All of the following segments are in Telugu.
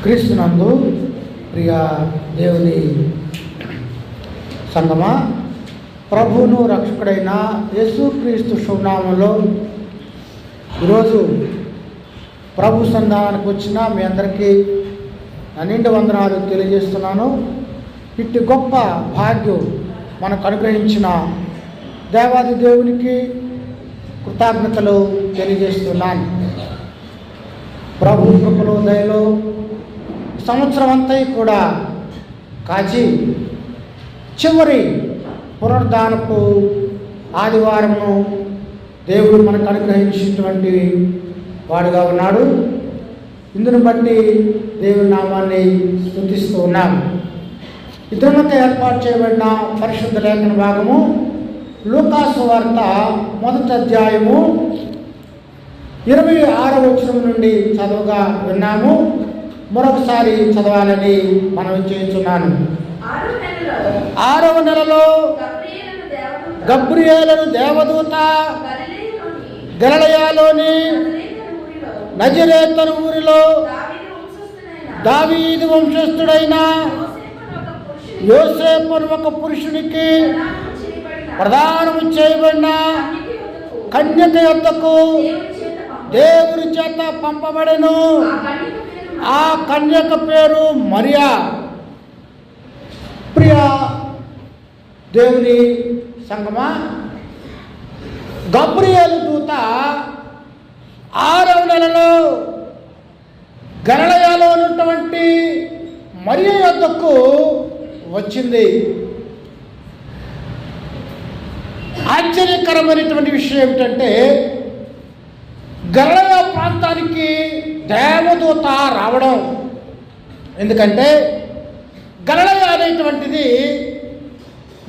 క్రీస్తునందు ప్రియ దేవుని సంగమా, ప్రభువును రక్షకుడైన యేసుక్రీస్తు శుభనామంలో ఈరోజు ప్రభు సంధానానికి వచ్చిన మీ అందరికీ నిండు వందనాలు తెలియజేస్తున్నాను. ఇట్టి గొప్ప భాగ్యం మనకు అనుగ్రహించిన దేవాది దేవునికి కృతజ్ఞతలు తెలియజేస్తున్నాను. ప్రభు కృపలో దయలో సంవత్సరం అంతా కూడా కాచి చివరి పునరుద్ధానపు ఆదివారము దేవుడు మనకు అనుగ్రహించినటువంటి వాడుగా ఉన్నాడు. ఇందును బట్టి దేవుని నామాన్ని స్తుతిస్తూ ఉన్నాం. ఇతరులతో ఏర్పాటు చేయబడిన పరిశుద్ధ లేఖన భాగము లూకాసు వార్త 1వ అధ్యాయము 26వ వచనం నుండి చదువుగా విన్నాము. మరొకసారి చదవాలని మనం చేస్తున్నాను. 6వ నెలలో గబ్రియేలును దేవదూత గలిలయలోని నజరేతు ఊరిలో దావీదు వంశస్థుడైన యోసేపు అను ఒక పురుషునికి ప్రదానము చేయబడిన కన్యక యొద్దకు దేవుని చేత పంపబడెను. ఆ కన్యక పేరు మరియా. ప్రియ దేవుని సంగమా, గబ్రియేలు దూత 6వ నెలలో గలిలయలో ఉన్నటువంటి మరియా యొద్దకు వచ్చింది. ఆశ్చర్యకరమైనటువంటి విషయం ఏమిటంటే, గలిలయ ప్రాంతానికి దేవదూత రావడం. ఎందుకంటే గలిలయ అనేటువంటిది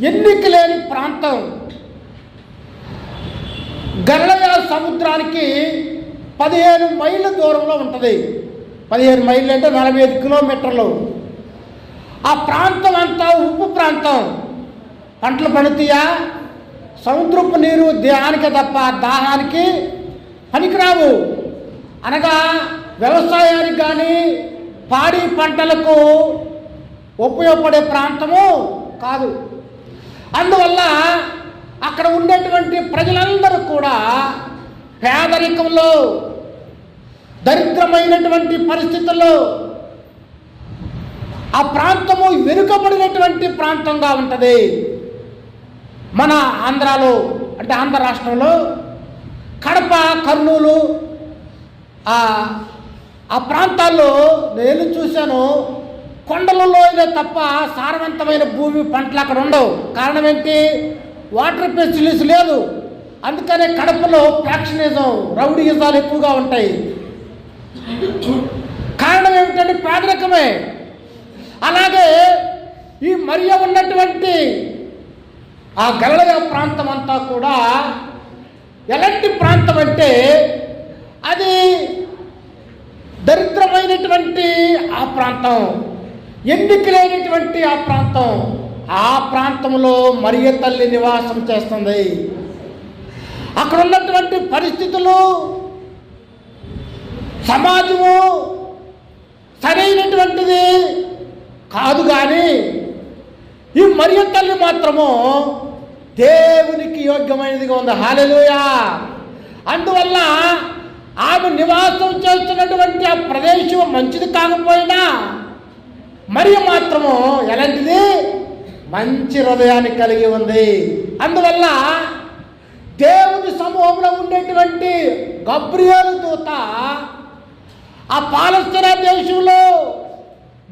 ఎన్నిక లేని ప్రాంతం. గలిలయ సముద్రానికి 15 మైళ్ళ దూరంలో ఉంటుంది. 15 మైళ్ళు అంటే 45 కిలోమీటర్లు. ఆ ప్రాంతం అంతా ఉప్పు ప్రాంతం. పంటలు పండుతాయా? సముద్రపు నీరు దేహానికి తప్ప దాహానికి పనికిరావు. అనగా వ్యవసాయానికి కానీ పాడి పంటలకు ఉపయోగపడే ప్రాంతము కాదు. అందువల్ల అక్కడ ఉండేటువంటి ప్రజలందరూ కూడా పేదరికంలో, దరిద్రమైనటువంటి పరిస్థితుల్లో ఆ ప్రాంతము వెనుకబడినటువంటి ప్రాంతంగా ఉంటుంది. మన ఆంధ్రాలో అంటే ఆంధ్ర రాష్ట్రంలో కడప, కర్నూలు ఆ ప్రాంతాల్లో నేను చూశాను. కొండలలో తప్ప సారవంతమైన భూమి పంటలు అక్కడ ఉండవు. కారణం ఏంటి? వాటర్ ఫెసిలిటీస్ లేదు. అందుకనే కడపలో ఫ్యాక్షనిజం, రౌడీయిజాలు ఎక్కువగా ఉంటాయి. కారణం ఏమిటంటే పేదరికమే. అలాగే ఈ మరియా ఉన్నటువంటి ఆ గలిలయ ప్రాంతం అంతా కూడా ఎలాంటి ప్రాంతం అంటే అది దరిద్రమైనటువంటి ఆ ప్రాంతం, ఎన్నిక లేనటువంటి ఆ ప్రాంతం. ఆ ప్రాంతంలో మరియ తల్లి నివాసం చేస్తుంది. అక్కడ ఉన్నటువంటి పరిస్థితులు, సమాజము సరైనటువంటిది కాదు. కానీ ఈ మరియ తల్లి మాత్రము దేవునికి యోగ్యమైనదిగా ఉంది. హల్లెలూయా. అందువల్ల ఆమె నివాసం చేస్తున్నటువంటి ఆ ప్రదేశం మంచిది కాకపోయినా మరియ మాత్రము ఎలాంటిది? మంచి హృదయాన్ని కలిగి ఉంది. అందువల్ల దేవుని సమూహంలో ఉండేటువంటి గబ్రియేలు దూత ఆ పాలస్తీనా దేశంలో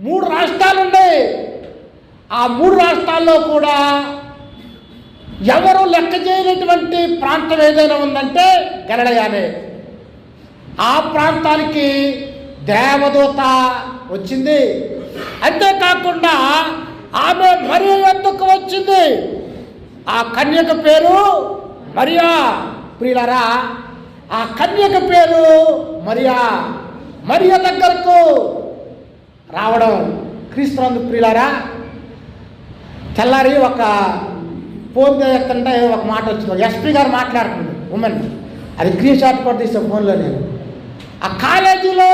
3 రాష్ట్రాలు ఉన్నాయి. ఆ 3 రాష్ట్రాల్లో కూడా ఎవరు లెక్క చేయనటువంటి ప్రాంతం ఏదైనా ఉందంటే గలిలయనే. ఆ ప్రాంతానికి దేవదూత వచ్చింది. అంతేకాకుండా ఆమె మరియా యొద్దకు వచ్చింది. ఆ కన్యక పేరు మరియా. ప్రియులారా, ఆ కన్యక పేరు మరియా. మరియా దగ్గరకు రావడం. క్రీస్తునందు ప్రియులారా, తెల్లారి ఒక ఫోన్ చేస్తుంటే ఒక మాట వచ్చింది. ఎస్పీ గారు మాట్లాడుతుంది ఉమెన్. అది స్క్రీన్ షాట్ కూడా తీసే ఫోన్లో. నేను ఆ కాలేజీలో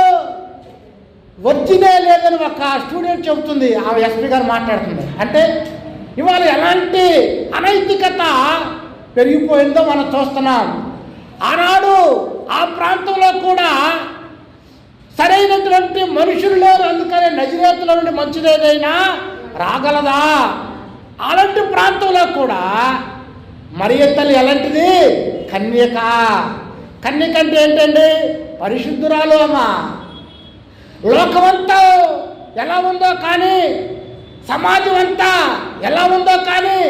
వచ్చినే లేదని ఒక స్టూడెంట్ చెబుతుంది. ఆ ఎస్పీ గారు మాట్లాడుతుంది. అంటే ఇవాళ ఎలాంటి అనైతికత పెరిగిపోయిందో మనం చూస్తున్నాం. ఆనాడు ఆ ప్రాంతంలో కూడా సరైనటువంటి మనుషులు లేరు. అందుకనే నజరేతుల నుండి మంచిదేదైనా రాగలదా? అలాంటి ప్రాంతంలో కూడా మరియ తల్లి ఎలాంటిది? కన్యక. కన్యక అంటే ఏంటండి? పరిశుద్ధురాలు. అమ్మా లోకమంతా ఎలా ఉందో కానీ, సమాజం అంతా ఎలా ఉందో కానీ,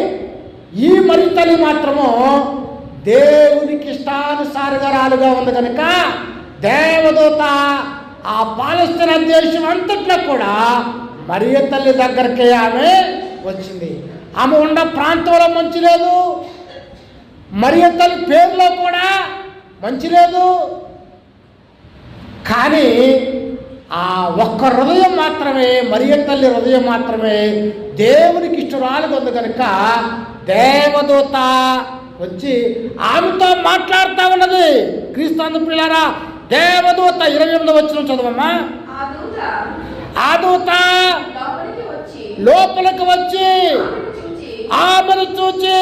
ఈ మరియ తల్లి మాత్రము దేవునికి ఇష్టానుసారగరాలుగా ఉంది కనుక దేవదూత ఆ పాలస్తీనా దేశం అంతట్లో కూడా మరియ తల్లి దగ్గరికి ఆమె వచ్చింది. ఆమె ఉన్న ప్రాంతంలో మంచి లేదు, మరియ తల్లి పేరులో కూడా మంచి లేదు. కానీ ఆ ఒక్క హృదయం మాత్రమే, మరియ తల్లి హృదయం మాత్రమే దేవునికి ఇష్టరాలుగా ఉంది కనుక దేవదూత వచ్చి ఆమెతో మాట్లాడుతూ ఉన్నది. క్రీస్తు ప్రియులారా, దేవదూత 28వ వచనం చదవమ్మా. ఆ దూత లోపలికి వచ్చి ఆమెను చూచి,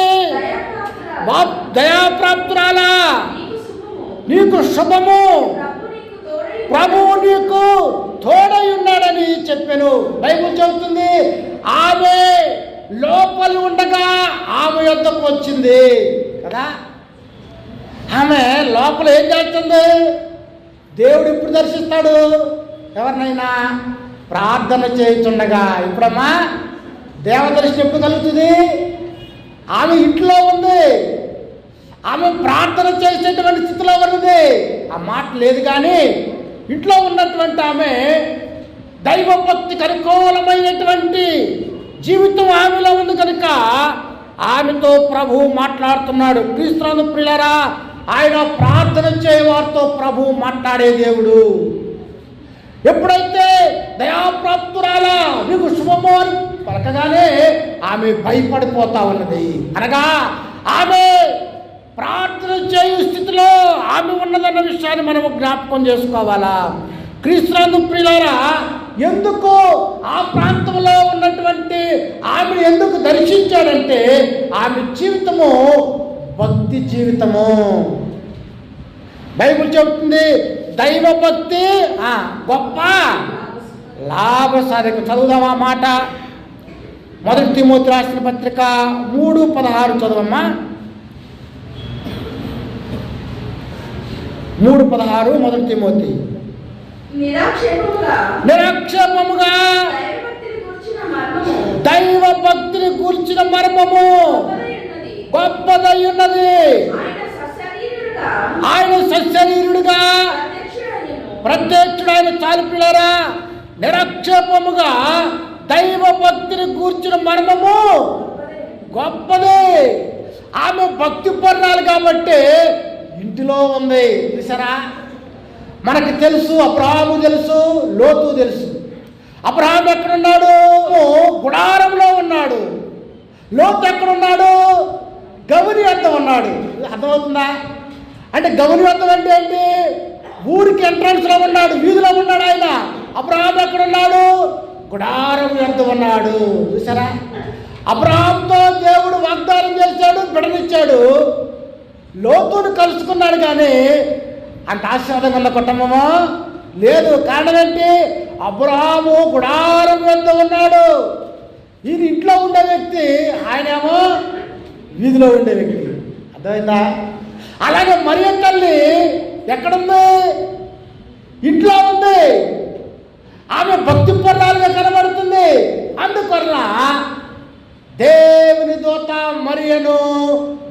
దయాప్రాప్తురాలా, నీకు శుభము, ప్రభువు నీకు తోడై ఉన్నాడని చెప్పాను. బైబిల్ చెబుతుంది ఆమె లోపలి ఉండగా ఆమె యొద్దకు వచ్చింది కదా. ఆమె లోపల ఏం చేస్తుంది? దేవుడు ఇప్పుడు దర్శిస్తాడు ఎవరినైనా ప్రార్థన చేయుచుండగా. ఇప్పుడమ్మా దేవదర్శనం ఎప్పుడు కలుగుతుంది? ఆమె ఇంట్లో ఉంది, ఆమె ప్రార్థన చేసేటువంటి స్థితిలో ఉన్నది. ఆ మాట లేదు కానీ ఇంట్లో ఉన్నటువంటి ఆమె దైవభక్తికి అనుకూలమైనటువంటి జీవితం ఆమెలో ఉంది కనుక ఆమెతో ప్రభువు మాట్లాడుతున్నాడు. క్రీస్తు ప్రియులారా, ఆయన ప్రార్థన చేయవారితో ప్రభువు మాట్లాడే దేవుడు. ఎప్పుడైతే దయాప్రాప్తురాలా, నీకు శుభమో అని పలకగానే ఆమె భయపడిపోతా ఉన్నది. అనగా ఆమె ప్రార్థన చేయు స్థితిలో ఆమె ఉన్నదన్న విషయాన్ని మనం జ్ఞాపకం చేసుకోవాలా. క్రీస్తు ప్రియులారా, ఎందుకు ఆ ప్రాంతంలో ఉన్నటువంటి ఆమెను ఎందుకు దర్శించాడంటే ఆమె జీవితము భక్తి జీవితము. బైబిల్ చెబుతుంది దైవభక్తి గొప్ప లాభసాధకం. చదువుదామా మాట. 1 తిమోతి రాసిన పత్రిక 3:16 చదవమ్మా. 3:16 1 తిమోతి. నిరాక్షేపముగా దైవ భక్తిని కూర్చిన మర్మము గొప్పదై ఉన్నది. ఆయన సశరీరుడుగా ప్రత్యక్షుడైన చాలుపిల్లరా, నిరాక్షేపముగా దైవ భక్తిని కూర్చిన మర్మము గొప్పది. ఆమె భక్తి పర్ణాలు కాబట్టి ఇంటిలో ఉంది. చూసారా, మనకి తెలుసు, అబ్రహాము తెలుసు, లోతు తెలుసు. అబ్రహాం ఎక్కడున్నాడు? గుడారంలో ఉన్నాడు. లోతు ఎక్కడున్నాడు? గౌని వద్ద ఉన్నాడు. అర్థమవుతుందా? అంటే గౌని వద్ద అంటే ఏంటి? ఊరికి ఎంట్రన్స్లో ఉన్నాడు, వీధిలో ఉన్నాడు ఆయన. అబ్రహాం ఎక్కడున్నాడు? గుడారం వద్ద ఉన్నాడు. చూసారా, అబ్రహాంతో దేవుడు వాగ్దానం చేశాడు, బిడ్డనిచ్చాడు. లోతును కలుసుకున్నాడు కానీ అంత ఆశీర్వాదం ఉన్న కుటుంబమో లేదు. కారణం ఏంటి? అబ్రహాము గుడారం వద్ద ఉన్నాడు. ఈయన ఇంట్లో ఉండే వ్యక్తి, ఆయనేమో వీధిలో ఉండే వ్యక్తి. అర్థమైందా? అలాగే మరియ తల్లి ఎక్కడుంది? ఇంట్లో ఉంది. ఆమె భక్తి పర్ణాలుగా కనబడుతుంది. అందువల్ల దేవుని దూత మరియను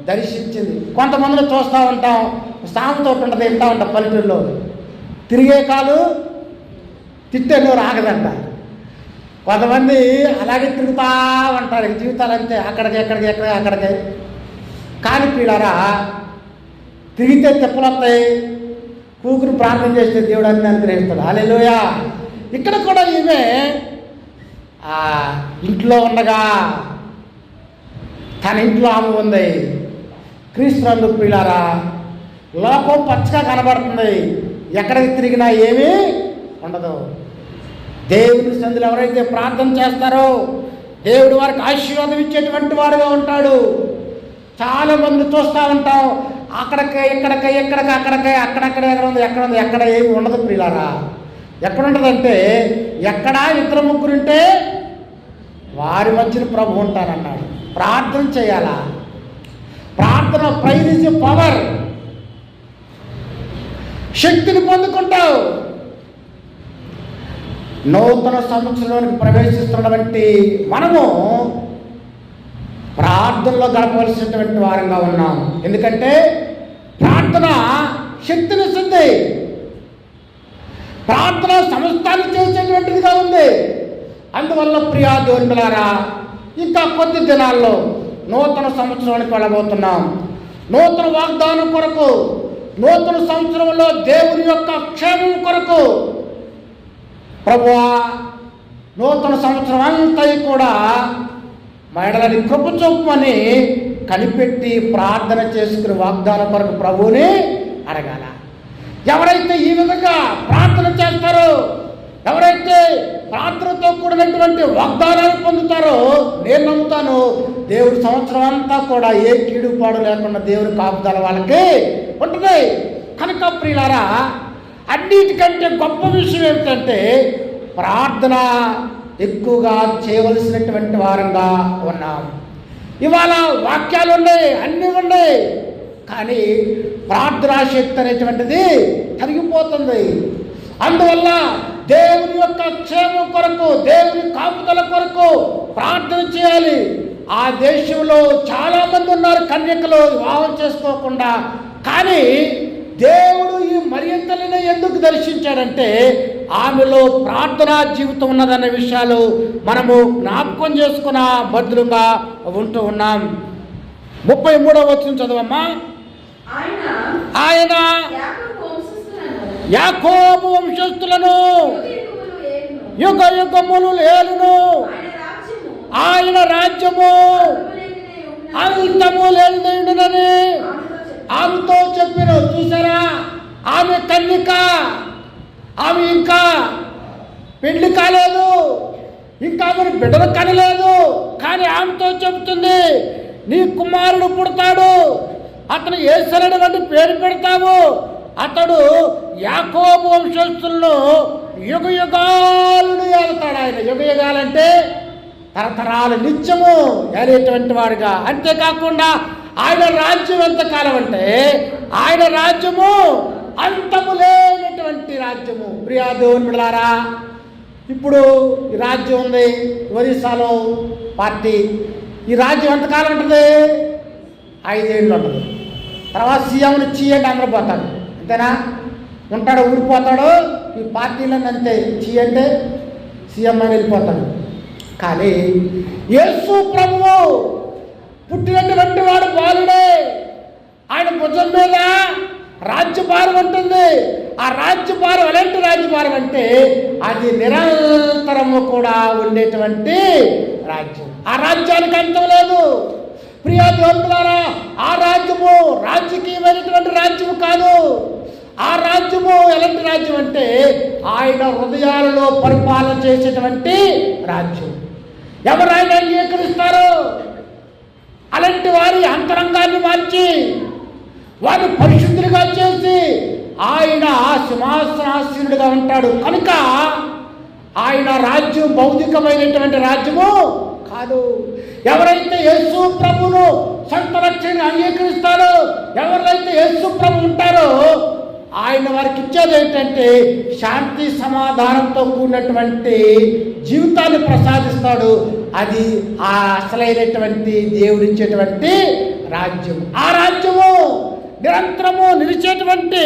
దర్శించింది. కొంతమందిని చూస్తూ ఉంటాం, సామెత ఉంటుంది, వింటూ ఉంటాం పల్లెటూరులో, తిరిగే కాలు తిట్టే నోరు ఆగదంట. కొంతమంది అలాగే తిరుగుతూ ఉంటారు. జీవితాలు అంతే, అక్కడికి అక్కడికి. కానీ పిల్లరా, తిరిగితే తెప్పలు వస్తాయి, కూకుని ప్రార్థన చేస్తే దేవుడు అన్ని అనుగ్రహిస్తాడు. హల్లెలూయా. ఇక్కడ కూడా ఈమె ఇంట్లో ఉండగా తన ఇంట్లో ఆమె ఉంది. క్రీస్తు ప్రియులారా, లోకం పచ్చగా కనబడుతుంది, ఎక్కడికి తిరిగినా ఏమీ ఉండదు. దేవుని సందులో ఎవరైతే ప్రార్థన చేస్తారో దేవుడు వారికి ఆశీర్వాదం ఇచ్చేటువంటి వాడుగా ఉంటాడు. చాలా మంది చూస్తూ ఉంటాం, అక్కడికి అక్కడక్కడ ఎక్కడ ఏమి ఉండదు ప్రియులారా. ఎక్కడ ఉంటుందంటే, ఎక్కడ ఇద్దరు ముగ్గురు ఉంటే వారి మధ్యన ప్రభు ఉంటానన్నాడు. ప్రార్థన చేయాలా? ప్రార్థన ప్రైజ్ ఇస్ పవర్. శక్తిని పొందుకుంటావు. నూతన సంవత్సరంలోనికి ప్రవేశిస్తున్నటువంటి మనము ప్రార్థనలో గడపవలసినటువంటి వారంగా ఉన్నాం. ఎందుకంటే ప్రార్థన శక్తినిస్తుంది. ప్రార్థన సమస్తాన్ని చేసేటువంటిదిగా ఉంది. అందువల్ల ప్రియా దేవులారా, ఇంకా కొద్ది దినాల్లో నూతన సంవత్సరానికి వెళ్ళబోతున్నాం. నూతన వాగ్దానం కొరకు, నూతన సంవత్సరంలో దేవుని యొక్క క్షేమం కొరకు ప్రభువా, నూతన సంవత్సరం అంతా కూడా మహిళలని కృప చూపమని కనిపెట్టి ప్రార్థన చేసుకుని వాగ్దానం కొరకు ప్రభువుని అడగాల. ఎవరైతే ఈ విధంగా ప్రార్థన చేస్తారో, ఎవరైతే ప్రార్థనతో కూడినటువంటి వాగ్దానాలు పొందుతారో, నేను నమ్ముతాను దేవుడి సంవత్సరం అంతా కూడా ఏ కీడుపాడు లేకుండా దేవుడి కాపుదల వాళ్ళకి ఉంటుంది. కనుక ప్రియులారా, అన్నిటికంటే గొప్ప విషయం ఏమిటంటే ప్రార్థన ఎక్కువగా చేయవలసినటువంటి వారంగా ఉన్నాం. ఇవాళ వాక్యాలు ఉన్నాయి, అన్నీ ఉన్నాయి, కానీ ప్రార్థనా శక్తి అనేటువంటిది తరిగిపోతుంది. అందువల్ల దేవుని యొక్క క్షేమం కొరకు, దేవుని కాపుదల కొరకు ప్రార్థన చేయాలి. ఆ దేశంలో చాలామంది ఉన్నారు కన్యకలు వివాహం చేసుకోకుండా. కానీ దేవుడు ఈ మరియ తల్లిని ఎందుకు దర్శించాడంటే ఆమెలో ప్రార్థనా జీవితం ఉన్నదన్న విషయాలు మనము జ్ఞాపకం చేసుకున్న బదులుగా ఉంటూ ఉన్నాం. 33వ వచనం చదవమ్మా. ఆయన యాకోబు వంశస్థులను యుగ యుగములు ఏలును, ఆయన రాజ్యము అంతము లేనిదైనని ఆమెతో చెప్పారు. చూసారా, ఆమె కన్యక, ఆమె ఇంకా పెళ్లి కాలేదు, ఇంకా ఆమెను బిడ్డలు కనలేదు. కానీ ఆమెతో చెబుతుంది, నీ కుమారుడు పుడతాడు, అతను యేసయ్య వంటి పేరు పెడతావు, అతడు యాకోబు వంశస్థులను యుగ యుగాలను ఏలుతాడు. ఆయన యుగ యుగాలంటే తరతరాలు నిత్యము ఏలేటువంటి వాడుగా. అంతేకాకుండా ఆయన రాజ్యం ఎంతకాలం అంటే ఆయన రాజ్యము అంతము లేనటువంటి రాజ్యము. ప్రియా దేవుని బిడ్డలారా, ఇప్పుడు ఈ రాజ్యం ఉంది ఒరిస్సాలో పార్టీ. ఈ రాజ్యం ఎంతకాలం ఉంటుంది? 5 ఏళ్ళు ఉంటుంది. తర్వాత సీఎంని చీయండి అందరూ పోతాడు, అంతేనా? ఉంటాడు, ఊడిపోతాడు. ఈ పార్టీలను అంతే, చీయంటే సీఎం అని వెళ్ళిపోతాడు. కానీ యేసు ప్రభువు పుట్టినటువంటి వాడు బాలుడే. ఆయన భుజం మీద రాజ్యభారం ఉంటుంది. ఆ రాజ్యభారం ఎలాంటి రాజ్యభారం అంటే అది నిరంతరము కూడా ఉండేటువంటి రాజ్యం. ఆ రాజ్యానికి అంతం లేదు. ప్రియా దేవులారా, ఆ రాజ్యము రాజకీయమైనటువంటి రాజ్యము కాదు. ఆ రాజ్యము ఎలాంటి రాజ్యం అంటే ఆయన హృదయాలలో పరిపాలన చేసేటువంటి రాజ్యం. ఎవరు ఆయన అంగీకరిస్తారో అలాంటి వారి అంతరంగాన్ని మార్చి వారిని పరిశుద్ధులుగా చేసి ఆయన సింహాసనాసీనుడిగా ఉంటాడు. కనుక ఆయన రాజ్యం భౌతికమైనటువంటి రాజ్యము కాదు. ఎవరైతే యేసు ప్రభువును సొంత రక్షణగా అంగీకరిస్తారో, ఎవరైతే యేసు ప్రభు ఉంటారో ఆయన వారికి ఇచ్చేది ఏంటంటే శాంతి సమాధానంతో కూడినటువంటి జీవితాన్ని ప్రసాదిస్తాడు. అది ఆ అసలైనటువంటి దేవుడిచ్చేటువంటి రాజ్యం. ఆ రాజ్యము నిరంతరము నిలిచేటువంటి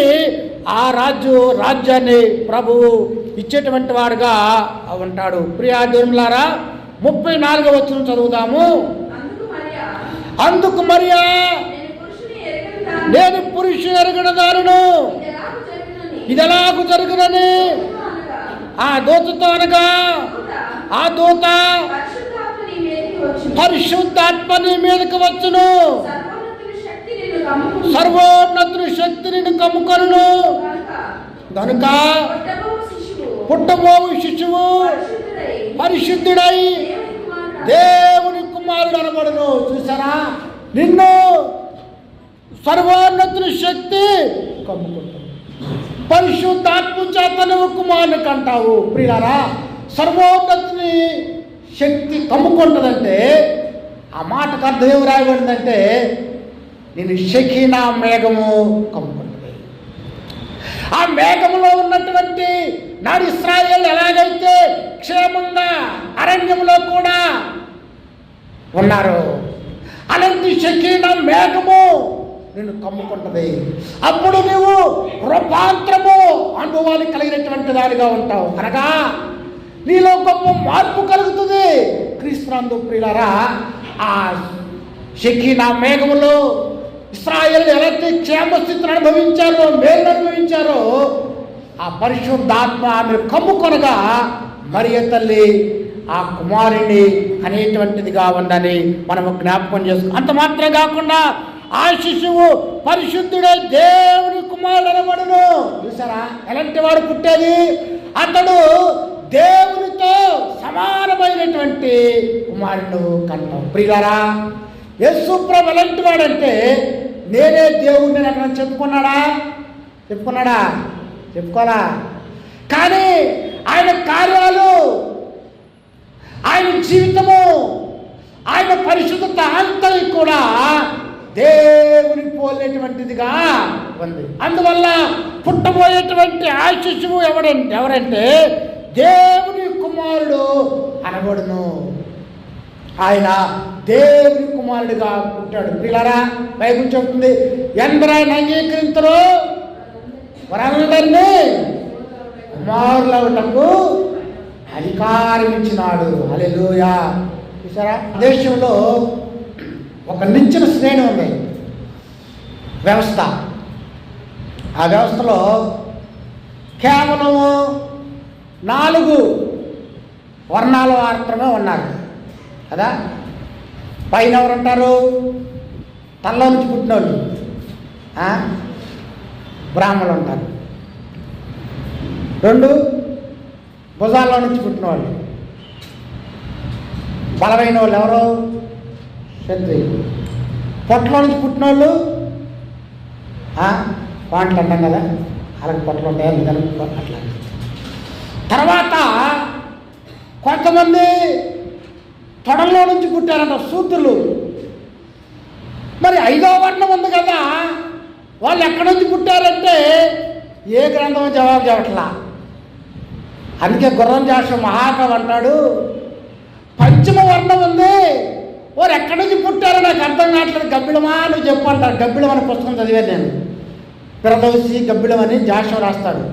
ఆ రాజ్యాన్ని ప్రభువు ఇచ్చేటువంటి వాడుగా ఉంటాడు. ప్రియా దేవులారా, 34వ వచనం చదువుదాము. అందుకు మరియా, నేను పురుషుని ఎరగిన దారును ఇది ఎలాగూ జరుగునని ఆ దూతతో అనగా, ఆ దూత పరిశుద్ధాత్మ నీ మీదకి వచ్చును, సర్వోన్నతుని శక్తి నిన్ను కమ్ముకొనును, కనుక పుట్టబోవు శిశువు పరిశుద్ధుడై దేవుని కుమారుడు అనబడును. చూసారా, నిన్ను సర్వోన్నతుని శక్తి కమ్ముకుంటుంది. పరిశుద్ధాత్మ చేత నువ్వు కుమారుని కంటావు. ప్రియులారా, సర్వోన్నతుని శక్తి కమ్ముకుంటుందంటే ఆ మాటకు అర్థం ఏమి రాయబడిందంటే నేను షకీనా మేఘము కమ్ముకుంటుంది. ఆ మేఘములో ఉన్నటువంటి నాడు ఇశ్రాయేలు ఎలాగైతే క్షేమంగా అరణ్యంలో కూడా ఉన్నారు, అలాంటి షకీనా మేఘము నిన్ను కమ్ముకుంటుంది. అప్పుడు నువ్వు రూపాంతరము అనుభవాలు కలిగినటువంటి దానిగా ఉంటావు. అనగా నీలో గొప్ప మార్పు కలుగుతుంది. క్రీస్తునందు ప్రియులారా, ఆ షకీనా మేఘములో ఇశ్రాయేలు ఎలాంటి క్షేమస్థితిని అనుభవించారో, మేలు అనుభవించారో, ఆ పరిశుద్ధాత్మ ఆమె కమ్ముకొనగా మరియ తల్లి ఆ కుమారుని అనేటువంటిదిగా ఉందని మనము జ్ఞాపకం చేసుకున్నాం. అంత మాత్రమే కాకుండా ఆ శిశువు పరిశుద్ధుడై దేవుని కుమారుడు అనబడును. చూసారా, ఎలాంటి వాడు పుట్టేది? అతడు దేవునితో సమానమైనటువంటి కుమారుడు కంటాం. ప్రియులారా, యేసు ప్రభు ఎలాంటి వాడంటే నేనే దేవుడిని అక్కడ చెప్పుకున్నాడా? చెప్పుకోరా. కానీ ఆయన కార్యాలు, ఆయన జీవితము, ఆయన పరిశుద్ధత అంతా కూడా దేవుని పోలేటువంటిదిగా ఉంది. అందువల్ల పుట్టబోయేటువంటి ఆ శిశువు ఎవరంటే దేవుని కుమారుడు అనబడును. ఆయన దేవుని కుమారుడిగా పుట్టాడు. ప్రియులారా, బైబిల్ చెప్తుంది, ఎందరైనా అంగీకరించరు వారందరినీ కుమారులవుటకు అధికారం ఇచ్చినాడు. హల్లెలూయా. చూసారా, దేశంలో ఒక నిచ్చెన శ్రేణి ఉంది, వ్యవస్థ. ఆ వ్యవస్థలో కేవలం 4 వర్ణాలు మాత్రమే ఉన్నారు కదా. పైన ఎవరు ఉంటారు? తల్లో నుంచి పుట్టిన వాళ్ళు బ్రాహ్మణులు ఉంటారు. 2 భుజాల్లో నుంచి పుట్టిన వాళ్ళు, బలమైన వాళ్ళు ఎవరు? క్షత్రియులు. పొట్టలో నుంచి పుట్టిన వాళ్ళు పాంట్లు అంటాం కదా, అలాగే పొట్టలు ఉంటాయి అందుకని అట్లా. తర్వాత కొంతమంది తొడల్లో నుంచి పుట్టారంట, శూద్రులు. మరి 5వ వర్ణం ఉంది కదా, వాళ్ళు ఎక్కడి నుంచి పుట్టారంటే ఏ గ్రంథం జవాబు చెప్పట్లా. అందుకే గుర్రం జాషువా మహాకవి అంటాడు, పంచమ వర్ణం ఉంది, వారు ఎక్కడి నుంచి పుట్టారో నాకు అర్థం కావట్లేదు, గబ్బిళమా నువ్వు చెప్పు అంటారు. గబ్బిళం అనే పుస్తకం చదివాను నేను, పిరదౌసి గబ్బిళం అని జాషువా రాస్తాడు.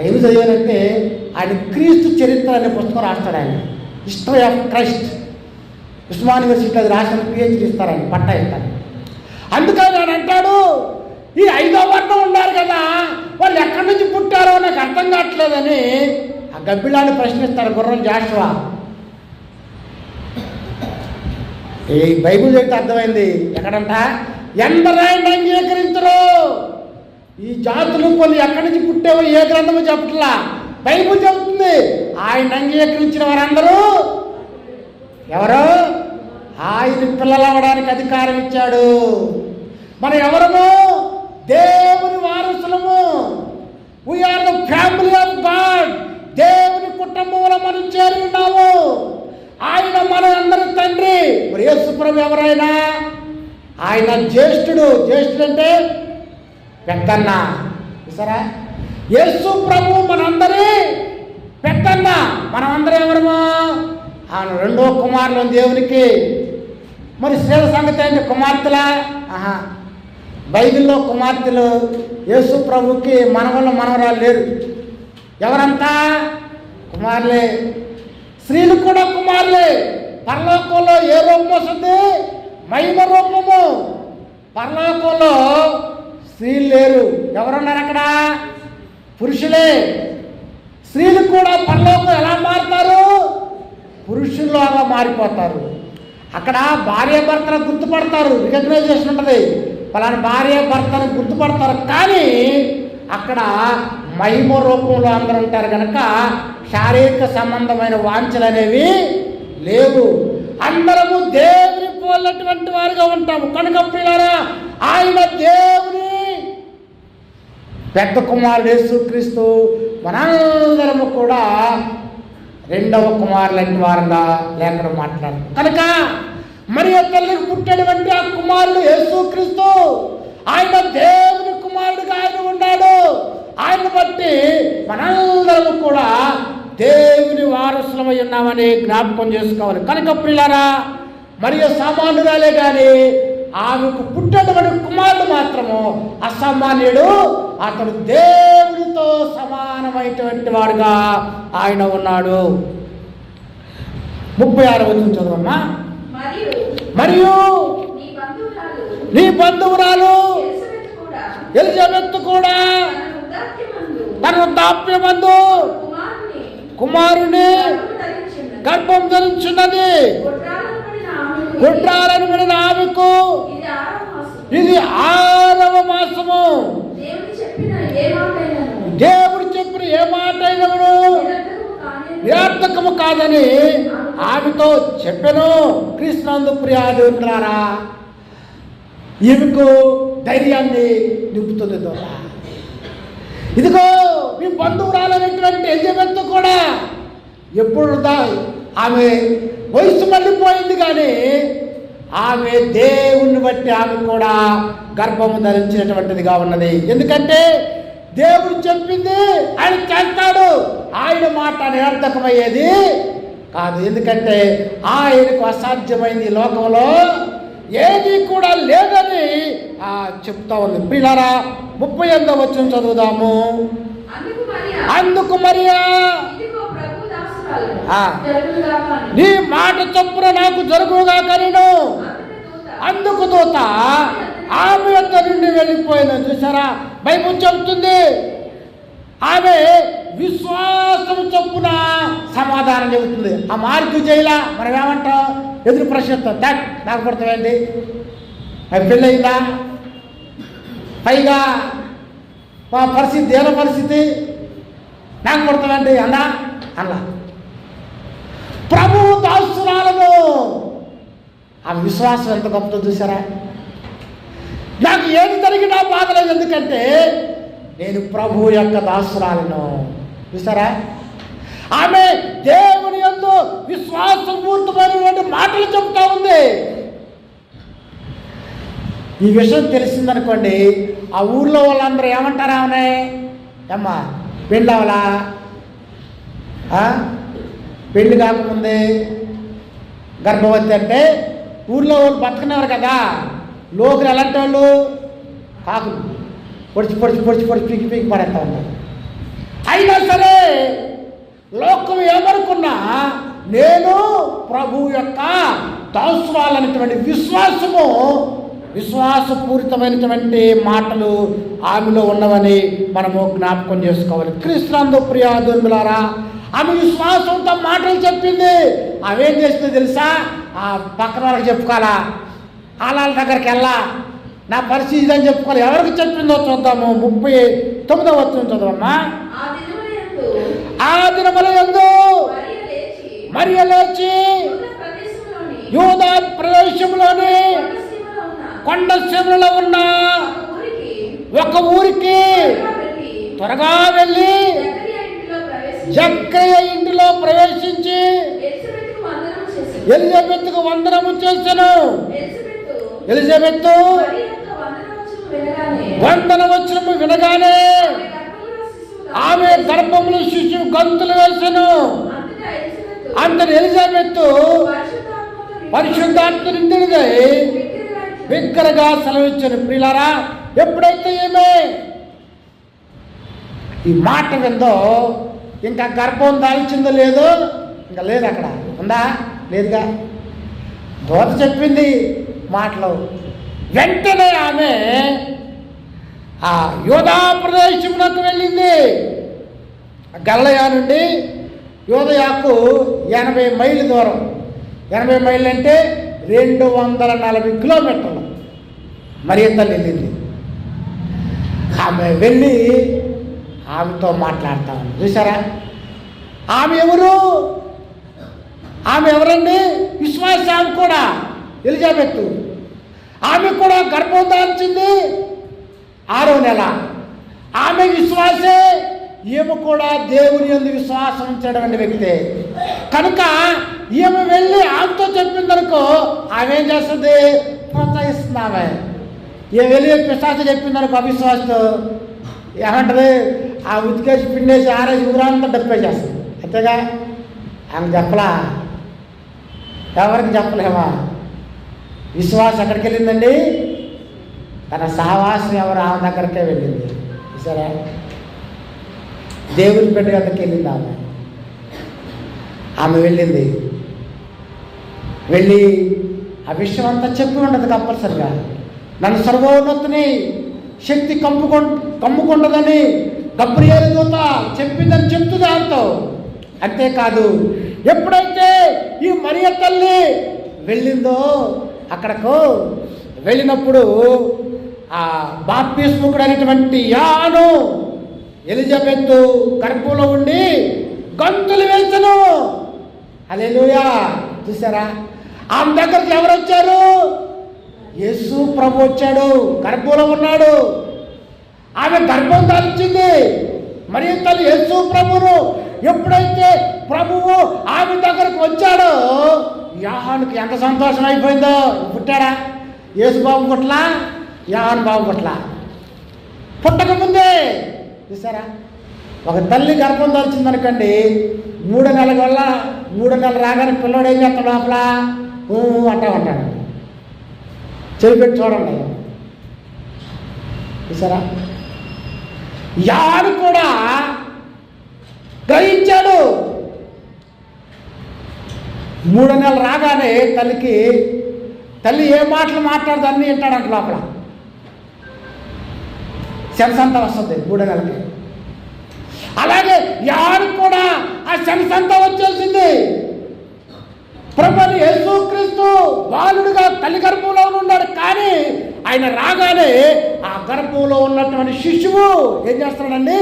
ఏమి చదివానంటే ఆయన క్రీస్తు చరిత్ర అనే పుస్తకం రాస్తాడు. ఆయన history of Christ, Osman university అది రాసిన PhD ఇస్తారు, ఆయన పట్టా ఇస్తారు. అందుకని ఆయన అంటాడు, ఈ 5వ వర్ణం ఉన్నారు కదా, వాళ్ళు ఎక్కడి నుంచి పుట్టారో నాకు అర్థం కావట్లేదని ఆ గబ్బిళాన్ని ప్రశ్నిస్తాడు గుర్రం జాషువా. ఈ బైబిల్ చెప్తే అర్థమైంది. ఎక్కడంట? ఎందరైనా అంగీకరించరు. ఈ జాతులు కొన్ని ఎక్కడి నుంచి పుట్టావో ఏ గ్రంథము చెప్పట్లా, బైబిల్ చెబుతుంది. ఆయన అంగీకరించిన వారందరూ ఎవరు? ఆయన పిల్లలు అవ్వడానికి అధికారం ఇచ్చాడు. మనం ఎవరము? దేవుని వారసులము. We are the family of God. దేవుని కుటుంబంలో మనం చేరి ఉన్నాము. ఆయన మన అందరి తండ్రి. మరి యేసు ప్రభు ఎవరైనా? ఆయన జ్యేష్ఠుడు. జ్యేష్ఠుడు అంటే పెద్దన్న. చూసారా, యేసు ప్రభు మనందరి పెద్దన్న. మనం అందరం ఎవరము? ఆయన 2వ కుమారులు దేవునికి. మరి స్త్రీల సంగతి ఏంటి? కుమార్తెలా? బైబిల్లో కుమార్తెలు యేసు ప్రభుకి మనవరాలు లేరు. ఎవరంతా? కుమారులే. స్త్రీలు కూడా కుమారులే. పరలోకంలో ఏ రూపం వస్తుంది? మహిమ రూపము. పరలోకంలో స్త్రీలు లేరు. ఎవరున్నారు అక్కడ? పురుషులే. స్త్రీలు కూడా పరలోకం ఎలా మారుతారు? పురుషుల్లాగా మారిపోతారు. అక్కడ భార్య భర్తను గుర్తుపడతారు, రికగ్నైజేషన్ ఉంటుంది, పలానా భార్య భర్తను గుర్తుపడతారు. కానీ అక్కడ అక్కడ మహిమ రూపంలో అందరూ ఉంటారు కనుక శారీరక సంబంధమైన వాంఛలు అనేవి లేవు. అందరము దేవుని పోలినటువంటి వారుగా ఉంటాము కనుక పిల్లరా, ఆయన దేవుని పెద్ద కుమారుడు యేసుక్రీస్తు, మనందరము కూడా రెండవ కుమారులంటి వారుగా లేఖనం మాట్లాడారు కనుక మరి తల్లికి పుట్టినటువంటి ఆ కుమారుడు యేసుక్రీస్తు, ఆయన దేవుని కుమారుడిగా ఆయన ఉన్నాడు. ఆయన బట్టి మనందరము కూడా దేవుని వారసులమై ఉన్నామని జ్ఞాపకం చేసుకోవాలి. కనుక పిల్లరా, మరియు సామాన్యురాలే కానీ ఆమెకు పుట్టినటువంటి కుమారుడు మాత్రము అసామాన్యుడు. అతడు దేవునితో సమానమైనటువంటి వాడుగా ఆయన ఉన్నాడు. 36వ వచనం చదవమ్మా. మరియు నీ బంధువురాలు ఎలిజబెత్ కూడా తన వృద్ధాప్యమందు కుమారుని గర్భం ధరించున్నది. గుడ్రాలను పడిన ఆమెకు ఇది 6వ మాసము. దేవుడు చెప్పిన ఏ మాట అయినను నిరర్థకము కాదని ఆమెతో చెప్పెను. క్రీస్తునందు ప్రియ దేవులారా, ఈమెకు ధైర్యాన్ని నింపుతుంది ద్వారా. ఇదిగో మీ బంధువురాలైనటువంటి ఎలిజబెత్ కూడా ఎప్పుడు ఆమె వయసు మళ్ళీపోయింది కానీ ఆమె దేవుణ్ణి బట్టి ఆమె కూడా గర్భము ధరించినటువంటిదిగా ఉన్నది. ఎందుకంటే దేవుడు చెప్పింది ఆయన చేస్తాడు, ఆయన మాట నిరర్థకమయ్యేది కాదు. ఎందుకంటే ఆయనకు అసాధ్యమైంది లోకంలో ఏది కూడా లేదని చెప్తా ఉంది. పిల్లరా, 38వ వచనం చదువుదాము. అందుకు మరియా, నీ మాట చొప్పున నాకు జరుగుగాక నేను. అందుకు దూత ఆమె వద్ద నుండి వెళ్ళిపోయిన. చూసారా, బైబిల్ చెబుతుంది ఆమె విశ్వాసం చొప్పున సమాధానం చెబుతుంది. ఆ మార్పు చేయలా మనం ఏమంటాం, ఎదురు ప్రశ్నిస్తాం, దాట్ నాకు పడుతుందండి, అది పెళ్ళయిందా, పైగా మా పరిస్థితి ఏదో పరిస్థితి నాకు పడుతుందండి అన్నా అలా. ప్రభు దాసురాలను ఆ విశ్వాసం ఎంత గొప్పతో చూసారా. నాకు ఏది జరిగినా బాధలేదు, ఎందుకంటే నేను ప్రభు యొక్క దాసురాలను. చూసారా, ఆమె దేవుని యందు విశ్వాసపూరితమైనటువంటి మాటలు చెప్తా ఉంది. ఈ విషయం తెలిసిందనుకోండి, ఆ ఊర్లో వాళ్ళందరూ ఏమంటారు, ఆమె అమ్మా పెళ్ళవలా, పెళ్ళి కాకముందే గర్భవతి అంటే ఊర్లో వాళ్ళు బతకనేవారు కదా. లోకులు ఎలాంటి వాళ్ళు, కాకులు పొడిచి పొడిచి పొడిచి పొడిచి పీకి పీకి పడేస్తా ఉంటారు. అయినా సరే లోకం ఏమనుకున్నా నేను ప్రభు యొక్క దాసురాలనేటువంటి విశ్వాసపూరితమైనటువంటి మాటలు ఆమెలో ఉన్నవని మనము జ్ఞాపకం చేసుకోవాలి. క్రీస్తునందు ప్రియ దేవులారా, ఆమె విశ్వాసంతో మాటలు చెప్పింది. అవేం చేస్తుందో తెలుసా, ఆ పక్కన వాళ్ళకి చెప్పుకోవాలా, ఆలాల దగ్గరికి వెళ్ళా, నా పరిస్థితి అని చెప్పుకోవాలి. ఎవరికి చెప్పిందో చూద్దాము. 39వ వచనం చదవమ్మా. ఆ దినముల యందు మరియ లేచి యూదా ప్రదేశంలోని కొండ సీమలో ఉన్న ఒక ఊరికి త్వరగా వెళ్ళి జక్కయ్య ఇంటిలో ప్రవేశించి ఎలిజబెత్కు వందనము చేసెను. ఎలిజబెత్ వందన వచనము వినగానే ఆమె గర్భంలో శిశువు గంతులు వేసెను. అంతటి ఎలిజబెత్ పరిశుద్ధాత్మ నిండినదై బిగ్గరగా సెలవిచ్చాను. ప్రియులారా, ఎప్పుడైతే ఈమె ఈ మాట విందో, ఇంకా గర్భం దాల్చిందో లేదో, ఇంకా లేదు, అక్కడ ఉందా, లేదుగా. దూత చెప్పింది మాటలు. వెంటనే ఆమె ఆ యూదా ప్రదేశంలోకి వెళ్ళింది. గలిలయ నుండి యూదయాకు 80 మైళ్ళు దూరం. 80 మైళ్ళు అంటే 240 కిలోమీటర్లు. మరియ తల్లి వెళ్ళింది. ఆమె వెళ్ళి ఆమెతో మాట్లాడతా ఉంది. చూసారా? ఆమె ఎవరు? ఆమె ఎవరండి? విశ్వాస. ఆమె కూడా ఎలిజబెత్. ఆమె కూడా గర్భం దాల్చింది 6వ నెల. ఆమె విశ్వాసే. ఈమె కూడా దేవుని యందు విశ్వాసం ఉంచేటువంటి వ్యక్తే. కనుక ఈమె వెళ్ళి ఆమెతో చెప్పిందనుకో, ఆమె ఏం చేస్తుంది? ప్రోత్సహిస్తుంది. ఆమె ఈమె వెళ్ళి పిశాచ చెప్పిందనుకో అవిశ్వాసతో ఏమంటది? ఆ ఉతికేసి పిండేసి ఆరేసి ఊరంతా డప్పేసేస్తుంది. అంతేగా? ఆమె చెప్పలా, ఎవరికి చెప్పలేమా? విశ్వాసం ఎక్కడికి వెళ్ళిందండి? తన సహవాసం ఎవరు ఆమె దగ్గరికే వెళ్ళింది. సరే, దేవుని బిడ్డ దగ్గరికి వెళ్ళింది ఆమె. ఆమె వెళ్ళింది. వెళ్ళి ఆ విషయం అంతా చెప్పి ఉండదు కంపల్సరిగా. నన్ను సర్వోన్నతిని శక్తి కమ్ముకుండదని గబ్రియేలు దూత చెప్పిందని చెప్తుంది ఆమెతో. అంతేకాదు, ఎప్పుడైతే ఈ మరియ తల్లి వెళ్ళిందో అక్కడకు వెళ్ళినప్పుడు ఆ బాప్తిస్ముకుడు అనేటువంటి యోహాను ఎలిజబెత్ గర్భంలో ఉండి గంతులు వేసను. హల్లెలూయా. చూసారా? ఆమె దగ్గరికి ఎవరు వచ్చారు? యేసు ప్రభు వచ్చాడు. గర్భంలో ఉన్నాడు. ఆమె గర్భం దాల్చింది. మరి తల్లి యేసు ప్రభును ఎప్పుడైతే ప్రభువు ఆమె దగ్గరకు వచ్చాడో యోహానుకి ఎంత సంతోషం అయిపోయిందో. పుట్టాడా? యేసు బాబు పుట్లా, యోహాను బాబు పుట్లా. పుట్టక ముందే చూసారా? ఒక తల్లి గర్భం దాల్చిందనుకోండి, 3 నెలల వల్ల 3 నెలలు రాగానే పిల్లడు ఏం చేస్తాడు? లోపల అంటా ఉంటాడు. చెవిపెట్టి చూడండి. చూసారా? యాడు కూడా గ్రహించాడు. 3 నెలలు రాగానే తల్లి ఏ మాటలు మాట్లాడుతూ అన్నీ వింటాడంట. లోపల సెన్సంతా వస్తుంది 3 నెలలకి. అలాగే యాడు కూడా ఆ సెన్సంతా వచ్చేసింది. ప్రభుని యేసుక్రీస్తు బాలుడుగా తల్లి గర్భంలో ఉన్నాడు. కానీ ఆయన రాగానే ఆ గర్భంలో ఉన్నటువంటి శిశువు ఏం చేస్తున్నాడండి?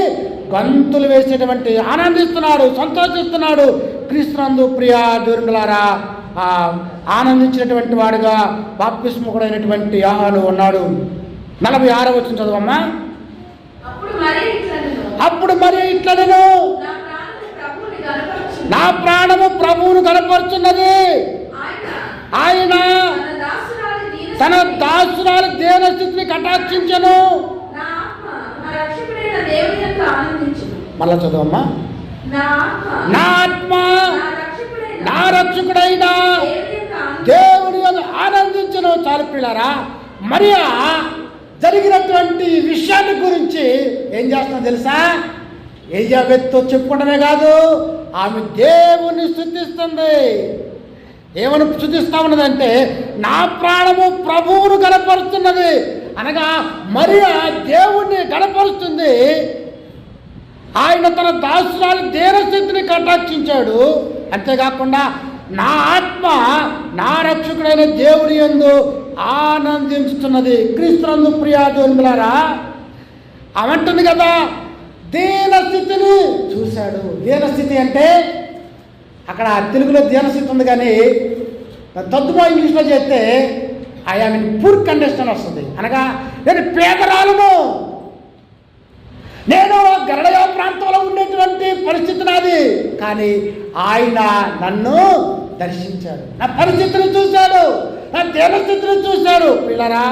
గంతులు వేసేటువంటి ఆనందిస్తున్నాడు, సంతోషిస్తున్నాడు. క్రీస్తునందు ప్రియ దేవులారా, ఆనందించినటువంటి వాడుగా బాప్తిస్ముకుడైనటువంటి యోహాను ఉన్నాడు. 46వ వచనం చదవమ్మా. అప్పుడు మరి ఇట్లా నేను నా ప్రాణము ప్రభువును కనపరుచున్నది. ఆయన తన దాసురాలు దీనస్థితిని కటాక్షించను. మళ్ళా చదవమ్మా. నా ఆత్మ నా రక్షకుడైన దేవుని ఆనందించను. చాలు పిల్లరా, మరియా జరిగినటువంటి విషయాన్ని గురించి ఏం చేస్తుందో తెలుసా? ఎలిజబెత్తో చెప్పుకోవడమే కాదు, ఆమె దేవుని స్తుతిస్తుంది. ఏమని స్తుతిస్తా ఉన్నదంటే, నా ప్రాణము ప్రభువును గణపరుస్తున్నది అనగా మరియా దేవుణ్ణి గణపరుస్తుంది. ఆయన తన దాసురాలు దీనస్థితిని కటాక్షించాడు. అంతేకాకుండా నా ఆత్మ నా రక్షకుడైన దేవుని యందు ఆనందించుతున్నది. క్రీస్తునందు ప్రియ దేవులారా, అవంటుంది కదా, దీనస్థితిని చూశాడు. దీనస్థితి అంటే అక్కడ తెలుగులో దీనస్థితి ఉంది, కానీ తద్దుమా ఇంగ్లీష్లో చేస్తే ఐ మీన్ పూర్ కండిషన్ వస్తుంది. అనగా నేను పేదరాలను, నేను గలిలయ ప్రాంతంలో ఉండేటువంటి పరిస్థితి నాది, కానీ ఆయన నన్ను దర్శించాడు, నా పరిస్థితిని చూశాడు, నా దీనస్థితిని చూశాడు. పిల్లరా,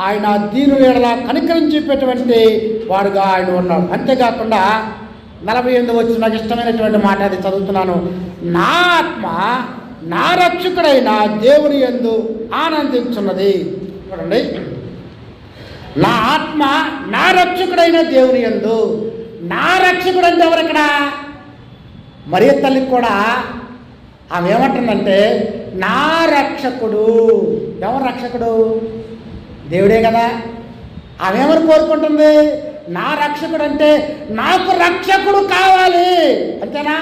ఆయన దీనుల ఎడల కనికరించేటటువంటి వాడుగా ఆయన ఉన్నాడు. అంతేకాకుండా 48 వచ్చి నాకు ఇష్టమైనటువంటి మాట, అది చదువుతున్నాను. నా ఆత్మ నా రక్షకుడైన దేవుని యందు ఆనందించున్నది. చూడండి, నా ఆత్మ నా రక్షకుడైన దేవుని యందు. నా రక్షకుడు అంటే ఎవరు? ఇక్కడ మరియ తల్లికి కూడా ఆమె ఏమంటుందంటే, నా రక్షకుడు. ఎవరు రక్షకుడు? దేవుడే కదా. ఆమె ఏమని కోరుకుంటుంది? నా రక్షకుడు అంటే నాకు రక్షకుడు కావాలి, అంతేనా?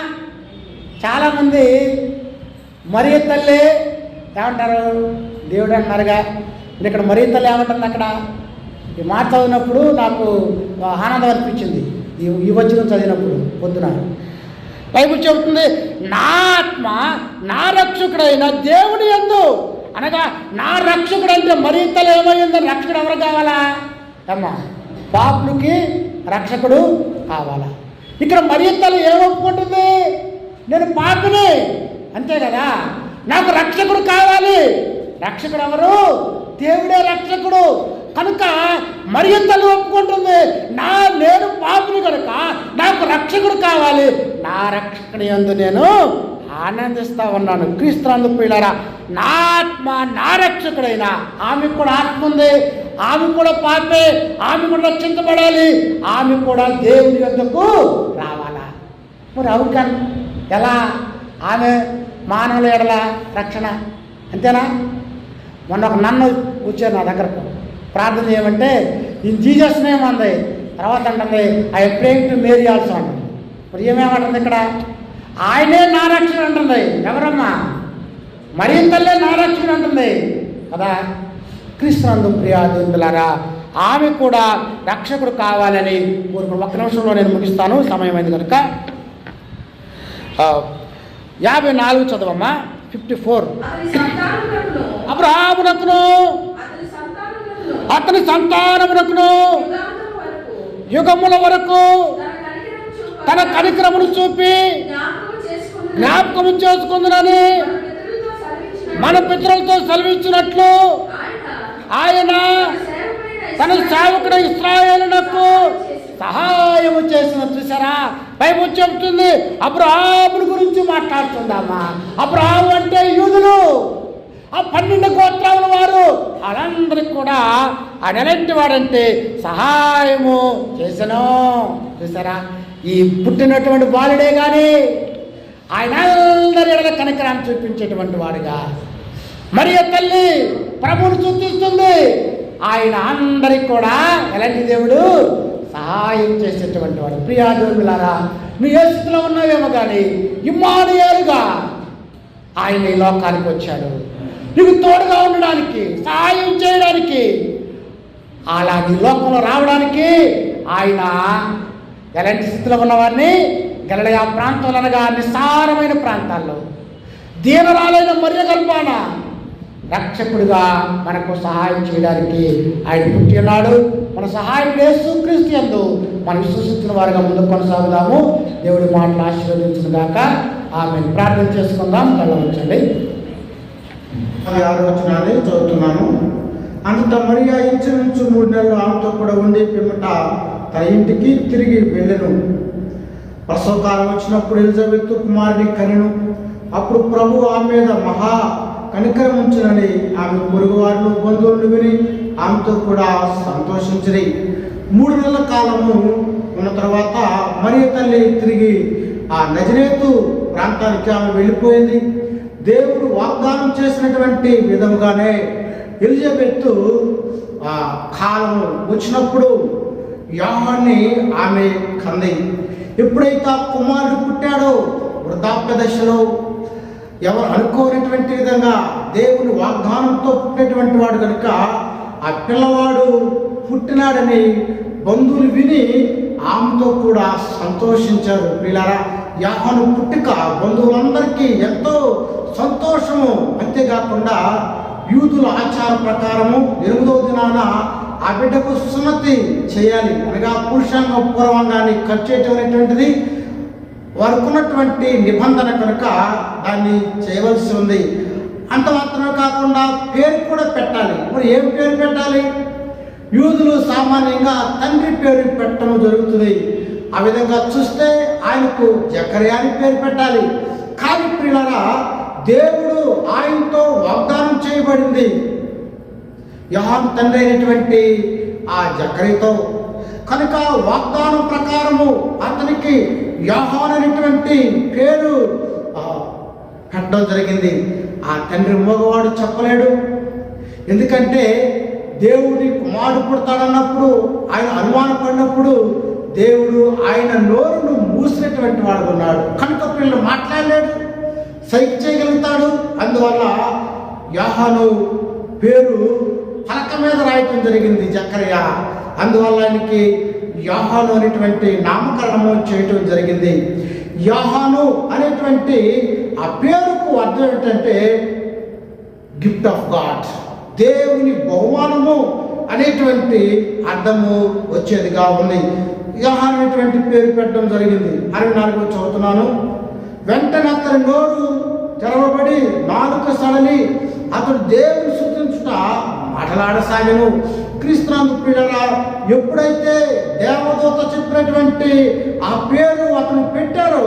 చాలామంది మరియ తల్లి ఏమంటారు? దేవుడు అంటున్నారుగా. ఇక్కడ మరియ తల్లి ఏమంటుంది? అక్కడ ఈ మాట చదివినప్పుడు నాకు ఆనందం అనిపించింది. ఈ వచనం చదివినప్పుడు పొద్దున బైబిల్ చెబుతుంది, నా ఆత్మ నా రక్షకుడైన దేవుని యందు, అనగా నా రక్షకుడు అంటే మరింతలు ఏమైంది? రక్షకుడు ఎవరు కావాలా అమ్మా? పాపులకి రక్షకుడు కావాలా? ఇక్కడ మరింతలు ఏమొప్పుకుంటుంది? నేను పాపిని, అంతే కదా, నాకు రక్షకుడు కావాలి. రక్షకుడు ఎవరు? దేవుడే రక్షకుడు. కనుక మరింతలు ఒప్పుకుంటుంది, నేను పాపిని కనుక నాకు రక్షకుడు కావాలి, నా రక్షకుని యందు నేను ఆనందిస్తా ఉన్నాను. క్రీస్తునందు ప్రియులారా, నా ఆత్మ నా రక్షకుడైన, ఆమెకు కూడా ఆత్మ ఉంది, ఆమె కూడా పాపే, ఆమె కూడా రక్షించబడాలి, ఆమె కూడా దేవుని యొద్దకు రావాలా. మరి అవును కానీ ఎలా? ఆమె మానవుల ఎడల రక్షణ, అంతేనా? మొన్న ఒక నన్ను వచ్చారు నా దగ్గరకు, ప్రార్థన చేయమంటే ఇన్ జీసస్ నేమ్ అంది. తర్వాత అంటుంది I praying to Mary also అంటుంది. మరి ఏమేమంటుంది ఇక్కడ? ఆయనే నా రక్షకుడు అంటుంది. ఎవరమ్మా? మరింతలే నా రక్షకుడు అంటుంది కదా. క్రీస్తునందు ప్రియా దేవులారా, ఆమె కూడా రక్షకుడు కావాలని కోరుకున్నాను. ఒక్క నిమిషంలో నేను ముగిస్తాను, సమయమైంది కనుక. 54 చదవమ్మా. 54. అబ్రహామునకును అతని సంతానమునకును యుగముల వరకు తన కనికరమును చూపి జ్ఞాపకము చేసుకుందునని మన పితరులతో సెలవిచ్చినట్లు ఆయన తన సేవకుడు ఇశ్రాయేలునకు సహాయము చేసిన. చూసారా, బైబిల్ చెబుతుంది అబ్రహాముని గురించి మాట్లాడుతుందమ్మా. అబ్రహాము అంటే యూదులు, ఆ 12 గోత్రాల వారు, వాళ్ళందరికీ కూడా ఆయన ఎలాంటి వాడంటే సహాయము చేసను. చూసారా, ఈ పుట్టినటువంటి బాలుడే కానీ ఆయన అందరి ఎడల కనికరాన్ని చూపించేటువంటి వాడుగా మరియ తల్లి ప్రభువును సూచిస్తుంది. ఆయన అందరికి కూడా ఎలాంటి దేవుడు? సహాయం చేసేటువంటి వాడు. ప్రియా దేవులారా, నువ్వు ఏ స్థితిలో ఉన్నావేమో కానీ ఇమ్మానుయేలుగా ఆయన ఈ లోకానికి వచ్చాడు, నీకు తోడుగా ఉండడానికి, సహాయం చేయడానికి. అలా నీ లోకంలో రావడానికి ఆయన ఎలాంటి స్థితిలో ఉన్నవారిని గలిలయ ప్రాంతాలు అనగా నిస్సారమైన ప్రాంతాల్లో దీనరాలైన మరియ గర్భాన రక్షకుడిగా మనకు సహాయం చేయడానికి ఆయన పుట్టి ఉన్నాడు. మన సహాయం యేసుక్రీస్తు యందు మనం విశ్వసిస్తున్న వారిగా ముందుకు కొనసాగుదాము. దేవుడి మాటలు ఆశీర్వదించును గాక. ఆమెను ప్రార్థన చేసుకుందాం. కళ్ళవచ్చండి. 6వ వచనాన్ని చదువుతున్నాను. అంత మరియ ఇంచుమించు 3 నెలలు ఆమెతో కూడా ఉండి పిమ్మట తన ఇంటికి తిరిగి వెళ్ళెను. ప్రసవకాలం వచ్చినప్పుడు ఎలిజబెత్ కుమారుని కనెను. అప్పుడు ప్రభు ఆమె మీద మహా కనికరం ఉంచునని ఆమె పొరుగువారును బంధువులను విని ఆమెతో కూడా సంతోషించిరి. 3 నెలల కాలము ఉన్న తర్వాత మరియ తల్లి తిరిగి ఆ నజరేతు ప్రాంతానికి ఆమె వెళ్ళిపోయింది. దేవుడు వాగ్దానం చేసినటువంటి విధముగానే ఎలిజబెత్ ఆ కాలం వచ్చినప్పుడు యోహాన్ని ఆమె కంది. ఎప్పుడైతే ఆ కుమారుడు పుట్టాడో వృద్ధాప్య దశలో ఎవరు అనుకోనటువంటి విధంగా దేవుని వాగ్దానంతో పుట్టినటువంటి వాడు కనుక ఆ పిల్లవాడు పుట్టినాడని బంధువులు విని ఆమెతో కూడా సంతోషించారు. పిల్లరా, యోహాను పుట్టుక బంధువులందరికీ ఎంతో సంతోషము. అంతేకాకుండా యూదుల ఆచార ప్రకారము 8వ దినాన ఆ బిడ్డకు సున్నతి చేయాలి, అనగా పురుషాంగ పూర్వంగాన్ని ఖర్చు చేయటం అనేటువంటిది వారికి ఉన్నటువంటి నిబంధన కనుక దాన్ని చేయవలసి ఉంది. అంత మాత్రమే కాకుండా పేరు కూడా పెట్టాలి. మరి ఏం పేరు పెట్టాలి? యూదులు సామాన్యంగా తండ్రి పేరు పెట్టడం జరుగుతుంది. ఆ విధంగా చూస్తే ఆయనకు జకర్యా అని పేరు పెట్టాలి. కానీ ప్రియులారా, దేవుడు ఆయనతో వాగ్దానం చేయబడింది యోహాను తండ్రి అయినటువంటి ఆ జకర్యాతో. కనుక వాగ్దానం ప్రకారము అతనికి యోహాను అనేటువంటి పేరు పెట్టడం జరిగింది. ఆ తండ్రి మగవాడు చెప్పలేడు. ఎందుకంటే దేవుడి కుమారుడు పుడతాడన్నప్పుడు ఆయన అనుమానపడినప్పుడు దేవుడు ఆయన నోరును మూసినటువంటి వాడు ఉన్నాడు. కనుక పిల్లలు మాట్లాడలేడు, సైకి చేయగలుగుతాడు. అందువల్ల యోహాను పేరు పలక మీద రాయటం జరిగింది జకర్యా. అందువల్ల ఆయనకి యోహాను అనేటువంటి నామకరణము చేయటం జరిగింది. యోహాను అనేటువంటి ఆ పేరుకు అర్థం ఏంటంటే గిఫ్ట్ ఆఫ్ గాడ్, దేవుని బహుమానము అనేటువంటి అర్థము వచ్చేదిగా ఉంది. యోహాను అనేటువంటి పేరు పెట్టడం జరిగింది. 64 చదువుతున్నాను. వెంటనే అతని నోరు తెరవబడి నాలుక సడలి అతడు దేవుని స్తుతించుట మాట్లాడసాగను. క్రీస్తునందు ప్రియులారా, ఎప్పుడైతే దేవదూత చెప్పినటువంటి ఆ పేరు అతను పెట్టారో,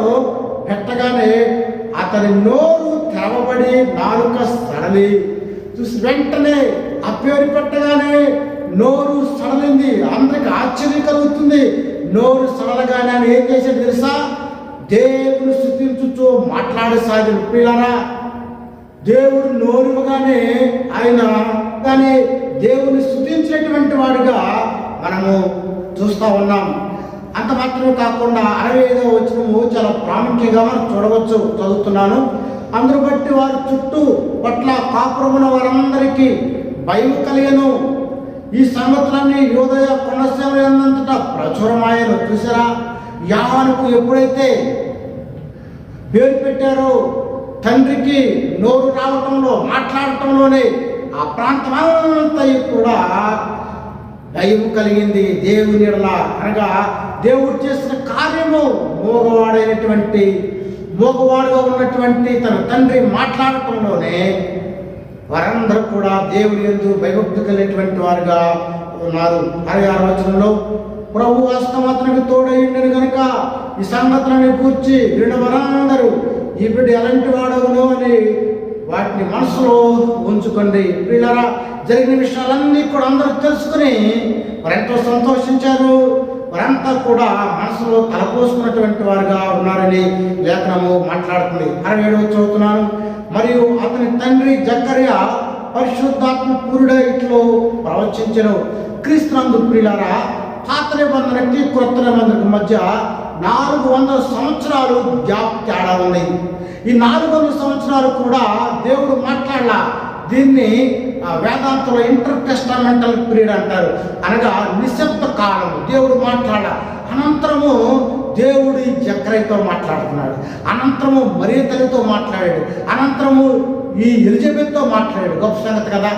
పెట్టగానే అతని నోరు తెరవబడి నాలుక సడలి చూసి వెంటనే ఆ పేరు పెట్టగానే నోరు సడలింది. అందరికి ఆశ్చర్యం కలుగుతుంది. నోరు సడలగానే ఆయన ఏం చేశాడు తెలుసా? దేవుని స్తుతించుతూ మాట్లాడసాగాడు. ప్రియులారా, దేవుడు నోరుగానే ఆయన కానీ దేవుని స్తుతించినటువంటి వాడిగా మనము చూస్తూ ఉన్నాం. అంత మాత్రమే కాకుండా 65వ వచనము చాలా ప్రాముఖ్యంగా మనం చూడవచ్చు. చదువుతున్నాను. అందరూ బట్టి వారి చుట్టూ పట్ల కాపురమున వారందరికీ భయం కలిగను. ఈ సంగతులన్నీ యోదయ కొనసాగనంతటా ప్రచురమాయను. చూసారా, యోహానుకు ఎప్పుడైతే పేరు పెట్టారో, తండ్రికి నోరు రావటంలో మాట్లాడటంలోనే ఆ ప్రాంతం అంతా కూడా భయం కలిగింది. దేవుని ఎడల అనగా దేవుడు చేసిన కార్యము మోగవాడుగా ఉన్నటువంటి తన తండ్రి మాట్లాడటంలోనే వారందరూ కూడా దేవుని యందు భయభక్తి కలిగినటువంటి వారుగా ఉన్నారు. 66వ వచనంలో ప్రభు హస్తం అతనికి తోడైండను గనుక ఈ సంగతులను గూర్చి విన్న వారందరూ ఈ బిడ్డ ఎలాంటి వాడవును అని వాటిని మనసులో ఉంచుకోండి. ప్రియులారా, జరిగిన విషయాలన్నీ కూడా అందరూ తెలుసుకుని వారెంతో సంతోషించారు. వారంతా కూడా మనసులో తలపోసుకున్నటువంటి వారుగా ఉన్నారని లేఖనము మాట్లాడుతుంది. 67వ చదువుతున్నాను. మరియు అతని తండ్రి జకర్యా పరిశుద్ధాత్మ పూరుడై ఇట్లు ప్రవచించెను. క్రీస్తునందు ప్రియులారా, పాత నిబంధనకి క్రొత్త నిబంధనకు మధ్య 400 సంవత్సరాలు గ్యాప్ తేడా ఉంది. ఈ 400 సంవత్సరాలు కూడా దేవుడు మాట్లాడాల. దీన్ని వేదాంతంలో ఇంటర్ టెస్టామెంటల్ పీరియడ్ అంటారు. అనగా నిశ్శబ్ద కాలం. దేవుడు మాట్లాడాల. అనంతరము దేవుడు జకర్యాతో మాట్లాడుతున్నాడు. అనంతరము మరియ తల్లితో మాట్లాడాడు. అనంతరము ఈ ఎలిజబెత్తో మాట్లాడాడు. గొప్ప సంగతి కదా.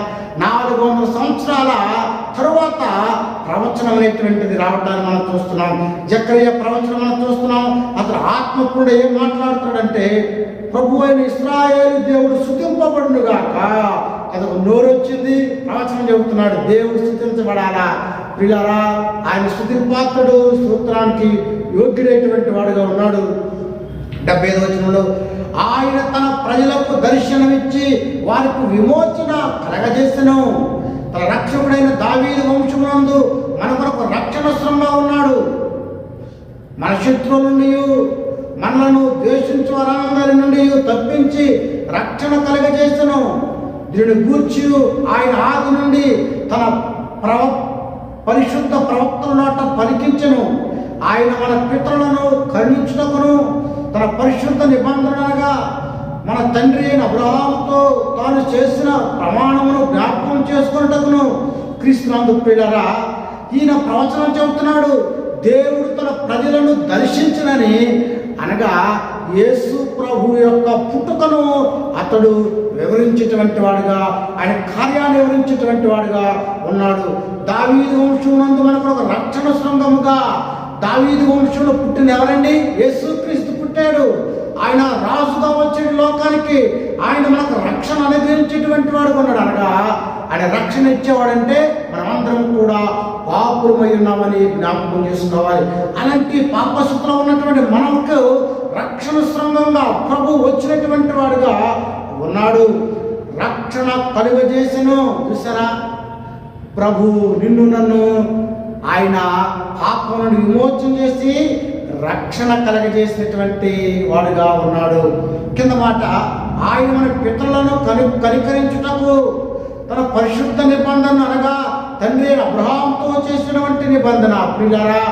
400 సంవత్సరాల తరువాత ప్రవచనం అనేటువంటిది రావడాన్ని మనం చూస్తున్నాం. జకర్యా ప్రవచనం మనం చూస్తున్నాం. అతను ఆత్మ కూడా ఏం మాట్లాడుతున్నాడంటే, ప్రభు అయిన ఇశ్రాయేలు దేవుడు స్తుతింపబడునుగాక. అదొక నోరు వచ్చింది, ప్రవచనం చెబుతున్నాడు. దేవుడు స్తుతించబడాలా. ప్రియులారా, ఆయన స్తుతిపాత్రుడు, స్తోత్రానికి యోగ్యుడైనటువంటి వాడుగా ఉన్నాడు. 75వ వచనంలో ఆయన తన ప్రజలకు దర్శనమిచ్చి వారికి విమోచన కలగజేసెను. తన రక్షకుడైన దావీదు వంశమునందు మన కొరకు రక్షణస్త్రంగా ఉన్నాడు. మన శత్రువుల నుండి మనలను ద్వేషించు వారందరి నుండి తప్పించి రక్షణ కలగజేసెను. దీనిని గూర్చి ఆయన ఆది నుండి తన పరిశుద్ధ ప్రవక్తల నోట పలికించెను. ఆయన మన పితరులను కరుణించుటకును తన పరిశుద్ధ నిబంధనగా మన తండ్రి అయిన అబ్రహాముతో తాను చేసిన ప్రమాణమును జ్ఞాపకం చేసుకున్నటకును. క్రీస్తునందు ప్రియులారా, ఈయన ప్రవచనం చెబుతున్నాడు. దేవుడు తన ప్రజలను దర్శించనని, అనగా యేసు ప్రభు యొక్క పుట్టుకను అతడు వివరించేటువంటి వాడుగా, ఆయన కార్యాన్ని వివరించేటువంటి వాడుగా ఉన్నాడు. దావీదు వంశమునందు మనకు ఒక రక్షణ శృంగముగా, దావీదు వంశంలో పుట్టిన ఎవరండి? యేసుక్రీస్తు పుట్టాడు. ఆయన రాజుగా వచ్చే లోకానికి ఆయన మనకు రక్షణ అనుగ్రహించేటువంటి వాడుగా ఉన్నాడు. అనగా ఆయన రక్షణ ఇచ్చేవాడంటే మనమందరం కూడా పాపులమై ఉన్నామని జ్ఞాపకం చేసుకోవాలి. అలాంటి పాపస్థితిలో ఉన్నటువంటి మనకు రక్షణ శృంగంగా ప్రభు వచ్చినటువంటి వాడుగా ఉన్నాడు. రక్షణ కలుగజేసెను. చూసారా, ప్రభు నిన్ను నన్ను ఆయన పాపం నుండి విమోచన చేసి రక్షణ కలగజేసినటువంటి వాడుగా ఉన్నాడు. కింద మాట, ఆయన మన పితరులను కనికరించుటకు తన పరిశుద్ధ నిబంధన, అనగా తండ్రి అబ్రహాంతో చేసినటువంటి నిబంధన. ప్రియులారా,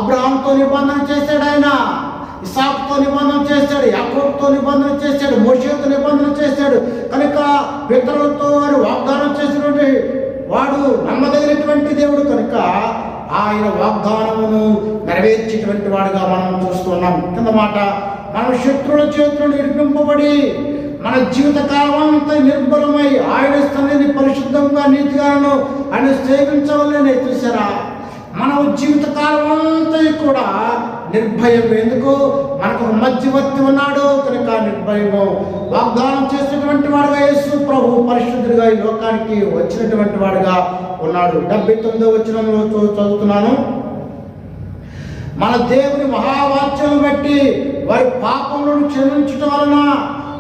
అబ్రహాంతో నిబంధన చేశాడు. ఆయన ఇసాకుతో నిబంధన చేశాడు, యాకోబుతో నిబంధన చేశాడు, మోషేతో నిబంధన చేశాడు. కనుక పితరులతో వారు వాగ్దానం చేసినటువంటి వాడు నమ్మదగినటువంటి దేవుడు. కనుక ఆయన వాగ్దానమును నెరవేర్చేటువంటి వాడుగా మనం చూస్తున్నాం. కింద మాట, మన శత్రువుల చేతులు విడిపింపబడి మన జీవిత కాలం అంతా నిర్భరమై ఆయన స్థానాన్ని పరిశుద్ధంగా నీతిగాను ఆయన సేవించవాలని చూసారా. మన జీవిత కాలం అంతా కూడా నిర్భయం. ఎందుకు? మనకు మధ్యవర్తి ఉన్నాడు కనుక నిర్భయము. వాగ్దానం చేసినటువంటి వాడుగా యేసు ప్రభు పరిశుద్ధుడిగా ఈ లోకానికి వచ్చినటువంటి వాడుగా ఉన్నాడు. 79వ వచనంలో చదువుతున్నాను. మన దేవుని మహావాక్యం బట్టి వారి పాపములను క్షమించటం వలన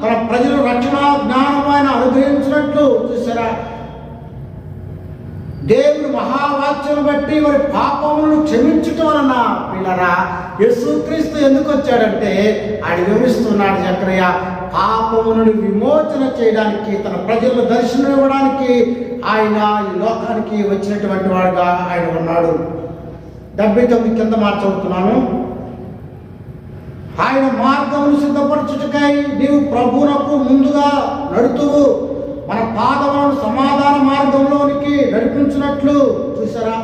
తన ప్రజలు రక్షణ జ్ఞానం ఆయన అనుగ్రహించినట్లు చూసారా. దేవుని మహావాక్యం బట్టి వారి పాపములను క్షమించటం వలన పిల్లరా యేసుక్రీస్తు ఎందుకు వచ్చాడంటే ఆయన వివరిస్తున్నాడు. జకర్యా పాపములను విమోచన చేయడానికి, తన ప్రజలను దర్శనం ఇవ్వడానికి ఆయన ఈ లోకానికి వచ్చినటువంటి వాడుగా ఆయన ఉన్నాడు. 79 కింద చదువుతున్నాను. ఆయన మార్గమును సిద్ధపరచుటకై నీవు ప్రభువునకు ముందుగా నడుతువు మన పాదములను సమాధాన మార్గంలోనికి నడిపించినట్లు చూసారా.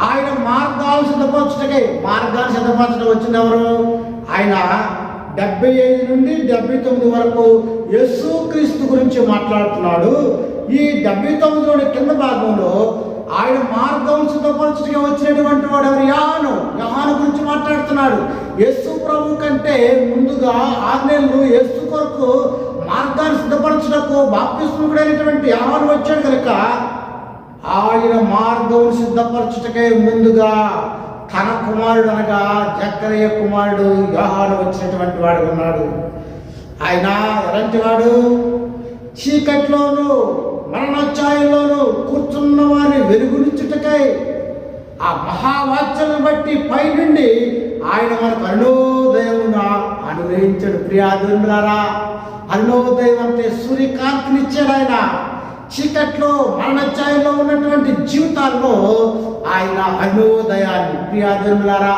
ఆయన మార్గాలు సిద్ధపరచుటకై, మార్గాలు సిద్ధపరచడం వచ్చింది ఎవరు? ఆయన 75 నుండి 79 వరకు యేసుక్రీస్తు గురించి మాట్లాడుతున్నాడు. ఈ 79 కింద భాగంలో ఆయన మార్గం సిద్ధపరచుటగా వచ్చినటువంటి వాడు ఎవరు? యోహాను గురించి మాట్లాడుతున్నాడు. యేసు ప్రభు కంటే ముందుగా 6 నెలలు యేసు కొరకు మార్గాన్ని సిద్ధపరచుటకు బాప్తిస్మకుడైనటువంటి యోహాను వచ్చాడు కనుక ఆయన మార్గం సిద్ధపరచుటకే ముందుగా తన కుమారుడు అనగా జకర్యా కుమారుడు యోహాను వచ్చినటువంటి వాడు ఉన్నాడు. ఆయన ఎలాంటి వాడు? చీకట్లోను మరణఛాయలోను కూర్చున్న వారిని వెలుగునిచ్చుటకై ఆ మహావాక్యాలను బట్టి పైనుండి ఆయన మనకు అరుణోదయమున అనుగ్రహించాడు. ప్రియాదులారా, అరుణోదయం అంటే సూర్యకాంతినిచ్చాడు. ఆయన చీకట్లో మరణఛాయలో ఉన్నటువంటి జీవితాల్లో ఆయన అరుణోదయాన్ని, ప్రియాదులారా,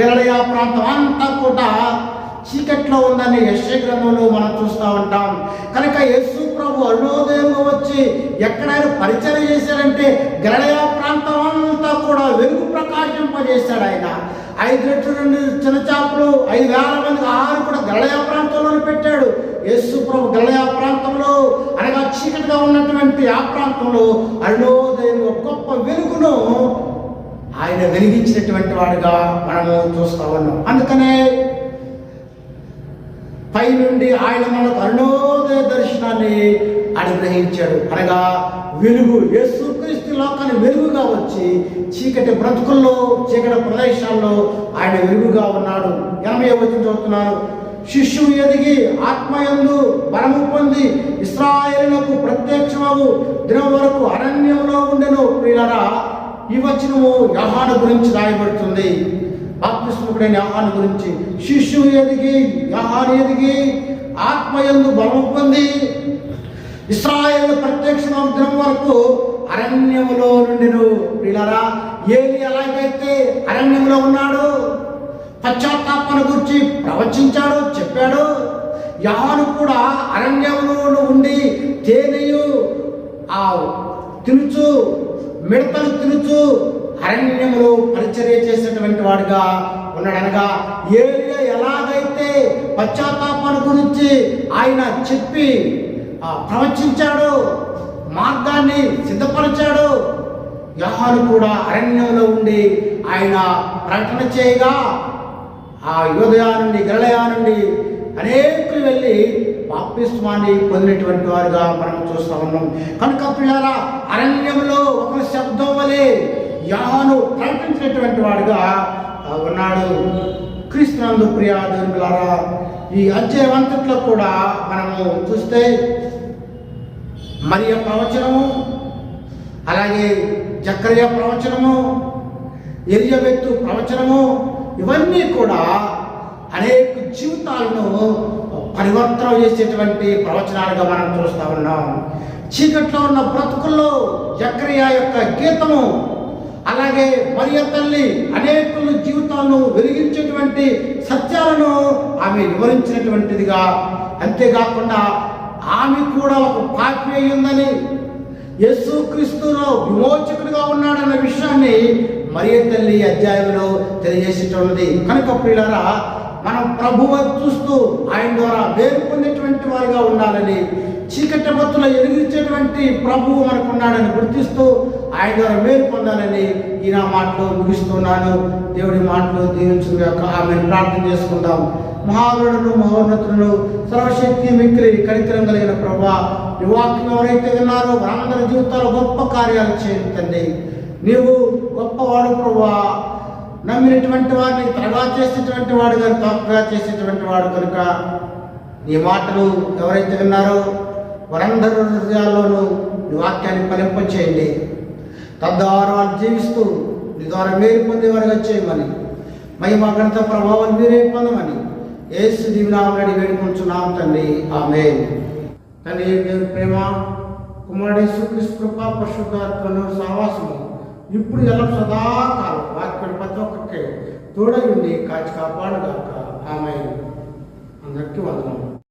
గలిలయ ప్రాంతం అంతా కూడా చీకట్లో ఉందని యెషయా గ్రంథంలో మనం చూస్తూ ఉంటాం. కనుక యేసు ప్రభు అరుణోదయంగా వచ్చి ఎక్కడైనా పరిచయం చేశాడంటే గలిలయ ప్రాంతం అంతా కూడా వెలుగు ప్రకాశింపజేశాడు. ఆయన 5 రెట్లు 2 చిన్న చేపలు 5,000 మందికి ఆహారం కూడా గలిలయ ప్రాంతంలోనే పెట్టాడు. యేసు ప్రభు గలిలయ ప్రాంతంలో అనగా చీకటిగా ఉన్నటువంటి ఆ ప్రాంతంలో అరుణోదయం గొప్ప వెలుగును ఆయన వెలిగించినటువంటి వాడుగా మనము చూస్తూ ఉన్నాం. అందుకనే పై నుండి ఆయన మనకు అరుణోదయ దర్శనాన్ని అనుగ్రహించాడు. అనగా వెలుగు, యేసుక్రీస్తు లోకాన్ని వెలుగుగా వచ్చి చీకటి బ్రతుకుల్లో, చీకటి ప్రదేశాల్లో ఆయన వెలుగుగా ఉన్నాడు. 80వ వచనం చదువుతున్నాను. శిష్యువు ఎదిగి ఆత్మయందు బలము పొంది ఇశ్రాయేలునకు ప్రత్యక్షమగు దినం వరకు అరణ్యంలో ఉండెను. ప్రియులారా, ఈ వచనము యోహాను గురించి రాయబడుతుంది. బాప్తిస్మకుడైన యోహాను గురించి. శిష్యువు ఎదిగి, యోహాను ఎదిగి ఆత్మయందు బలము పొంది ఇశ్రాయేలు ప్రత్యక్షమగు దినం వరకు అరణ్యములో నుండిను. ప్రియులారా, ఏలి ఎలాగైతే అరణ్యంలో ఉన్నాడు, పశ్చాత్తాపన గురించి ప్రవచించాడు, చెప్పాడు, యోహాను కూడా అరణ్యంలో ఉండి తేనెయు ఆ తినుచు, మిడతలు తినుచు అరణ్యములో పరిచర్య చేసేటువంటి వాడుగా ఉన్నాడు. అనగా ఏలియా ఎలాగైతే పశ్చాత్తాపన గురించి ఆయన చెప్పి ప్రవచించాడు, మార్గాన్ని సిద్ధపరిచాడు, యోహాను కూడా అరణ్యంలో ఉండి ఆయన ప్రకటన చేయగా ఆ యోదయా నుండి గలిలయ నుండి అనేకులు వెళ్ళి బాప్తిస్మాన్ని పొందినటువంటి వారుగా మనం చూస్తూ ఉన్నాం. కనుక పిల్లరా, అరణ్యంలో ఒక శబ్దం వలె యోహాను ప్రకటించినటువంటి వాడుగా ఉన్నాడు. క్రీస్తునందు ప్రియాదులారా, ఈ అధ్యాయం అంతట్లో కూడా మనము చూస్తే మరియ ప్రవచనము, అలాగే జకర్యా ప్రవచనము, ఎలిజబెతు ప్రవచనము, ఇవన్నీ కూడా అనేక జీవితాలను పరివర్తన చేసేటువంటి ప్రవచనాలుగా మనం చూస్తూ ఉన్నాం. చీకట్లో ఉన్న బ్రతుకుల్లో జకర్యా యొక్క గీతము, అలాగే మరియ తల్లి అనేకుల జీవితాలను వెలిగించేటువంటి సత్యాలను ఆమె వివరించినటువంటిదిగా, అంతేకాకుండా ఆమె కూడా ఒక పాపి అయి ఉందని, యేసుక్రీస్తులో విమోచకుడిగా ఉన్నాడన్న విషయాన్ని మరియ తల్లి అధ్యాయంలో తెలియజేసేటది. కనుక ప్రియులారా, మనం ప్రభువు చూస్తూ ఆయన ద్వారా వేరు పొందేటువంటి వారిగా ఉండాలని, చీకటి బతులు ఎదిరించేటువంటి ప్రభువు మనకు ఉన్నాడని గుర్తిస్తూ ఆయన ద్వారా వేరు పొందాలని ఈ నా మాటలు ముగిస్తున్నాను. దేవుడి మాటలు దీవించుగాక. ఆమె ప్రార్థన చేసుకుందాం. మహాగణుడు, మహోన్నతుడు, సర్వశక్తి మిక్కిలి కనికరం కలిగిన ప్రభా, నీ వాక్యం ఎవరైతే విన్నారో వారందరి జీవితాల్లో గొప్ప కార్యాలు చేయండి తండ్రి. నీవు గొప్పవాడు ప్రభా. నమ్మినటువంటి వారిని త్వరగా చేసేటువంటి వాడు కానీ తప్పుగా చేసేటువంటి వాడు కనుక నీ మాటలు ఎవరైతే విన్నారో వారందరూ హృదయాల్లోనూ నీ వాక్యాన్ని ఫలింపచేయండి. తద్వారా వాళ్ళు జీవిస్తూ నీ ద్వారా మేలు పొందేవారుగా చేయమని, మహిమ ఘనత ప్రభావం మీరే పొందమని యేసు దీవెనామని వేడుకుంటున్నాం తండ్రి. ఆమేన్. తండ్రి దేవుని ప్రేమ, కుమారుడు యేసుక్రీస్తు కృప, పరిశుద్ధాత్మను సహవాసము ఇప్పుడు ఎలా సదాకాలం వాక్యం ప్రతి ఒక్కరికి తోడై ఉండి కాచి కాపాడుగాక. ఆమేన్. అందరికీ వందనాలు.